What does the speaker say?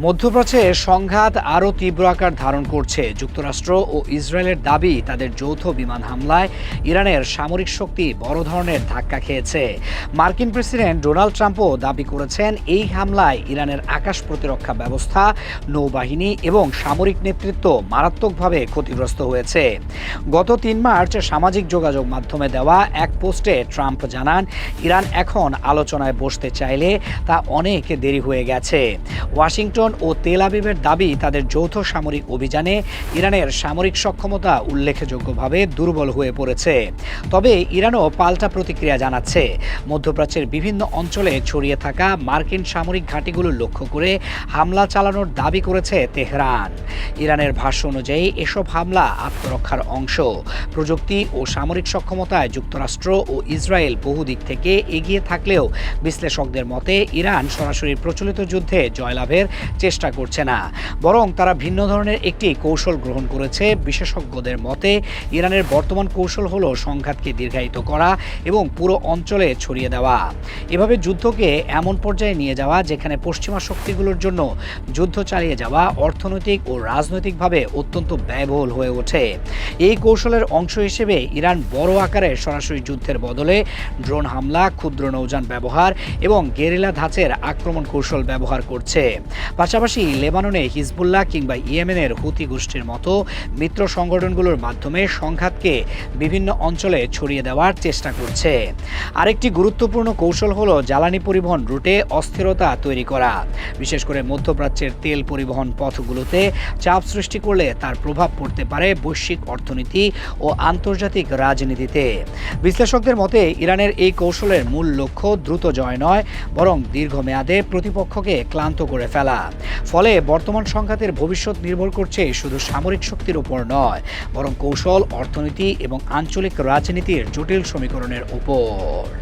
মধ্যপ্রাচ্যে সংঘাত আরও তীব্র আকার ধারণ করছে। যুক্তরাষ্ট্র ও ইসরায়েলের দাবি, তাদের যৌথ বিমান হামলায় ইরানের সামরিক শক্তি বড় ধরনের ধাক্কা খেয়েছে। মার্কিন প্রেসিডেন্ট ডোনাল্ড ট্রাম্পও দাবি করেছেন, এই হামলায় ইরানের আকাশ প্রতিরক্ষা ব্যবস্থা, নৌবাহিনী এবং সামরিক নেতৃত্ব মারাত্মকভাবে ক্ষতিগ্রস্ত হয়েছে। গত ৩ মার্চ সামাজিক যোগাযোগ মাধ্যমে দেওয়া এক পোস্টে ট্রাম্প জানান, ইরান এখন আলোচনায় বসতে চাইলে তা অনেক দেরি হয়ে গেছে। ওয়াশিংটন ও তেল আবিবের দাবি, তাদের যৌথ সামরিক অভিযানে ইরানের সামরিক সক্ষমতা উল্লেখযোগ্যভাবে দুর্বল হয়ে পড়েছে। তবে ইরানও পাল্টা প্রতিক্রিয়া জানাচ্ছে। মধ্যপ্রাচ্যের বিভিন্ন অঞ্চলে ছড়িয়ে থাকা মার্কিন সামরিক ঘাঁটিগুলো লক্ষ্য করে হামলা চালানোর দাবি করেছে তেহরান। ইরানের ভাষ্য অনুযায়ী এসব হামলা আত্মরক্ষার অংশ। প্রযুক্তি ও সামরিক সক্ষমতায় যুক্তরাষ্ট্র ও ইসরায়েল বহু দিক থেকে এগিয়ে থাকলেও বিশ্লেষকদের মতে ইরান সরাসরি প্রচলিত যুদ্ধে জয়লাভের চেষ্টা করছে না, বরং তারা ভিন্ন ধরনের একটি কৌশল গ্রহণ করেছে। বিশেষজ্ঞদের মতে ইরানের বর্তমান কৌশল হলো সংঘাতকে দীর্ঘায়িত করা এবং পুরো অঞ্চলে ছড়িয়ে দেওয়া। এভাবে যুদ্ধকে এমন পর্যায়ে নিয়ে যাওয়া যেখানে পশ্চিমা শক্তিগুলোর জন্য যুদ্ধ চালিয়ে যাওয়া অর্থনৈতিক ও রাজনৈতিকভাবে অত্যন্ত ব্যয়বহুল হয়ে ওঠে। এই কৌশলের অংশ হিসেবে ইরান বড় আকারে সরাসরি যুদ্ধের বদলে ড্রোন হামলা, ক্ষুদ্র নৌযান ব্যবহার এবং গেরিলা ধাঁচের আক্রমণ কৌশল ব্যবহার করছে। পাশাপাশি লেবাননে হিজবুল্লাহ কিংবা ইয়েমেনের হুতি গোষ্ঠীর মতো মিত্র সংগঠনগুলোর মাধ্যমে সংঘাতকে বিভিন্ন অঞ্চলে ছড়িয়ে দেওয়ার চেষ্টা করছে। আরেকটি গুরুত্বপূর্ণ কৌশল হলো জ্বালানি পরিবহন রুটে অস্থিরতা তৈরি করা, বিশেষ করে মধ্যপ্রাচ্যের তেল পরিবহন পথগুলোতে চাপ সৃষ্টি করলে তার প্রভাব পড়তে পারে বৈশ্বিক অর্থনীতি ও আন্তর্জাতিক রাজনীতিতে। বিশ্লেষকদের মতে ইরানের এই কৌশলের মূল লক্ষ্য দ্রুত জয় নয়, বরং দীর্ঘমেয়াদে প্রতিপক্ষকে ক্লান্ত করে ফেলা। ফলে বর্তমান সংঘাতের ভবিষ্যৎ নির্ভর করছে শুধু সামরিক শক্তির উপর নয়, বরং কৌশল, অর্থনীতি এবং আঞ্চলিক রাজনীতির জটিল সমীকরণের উপর।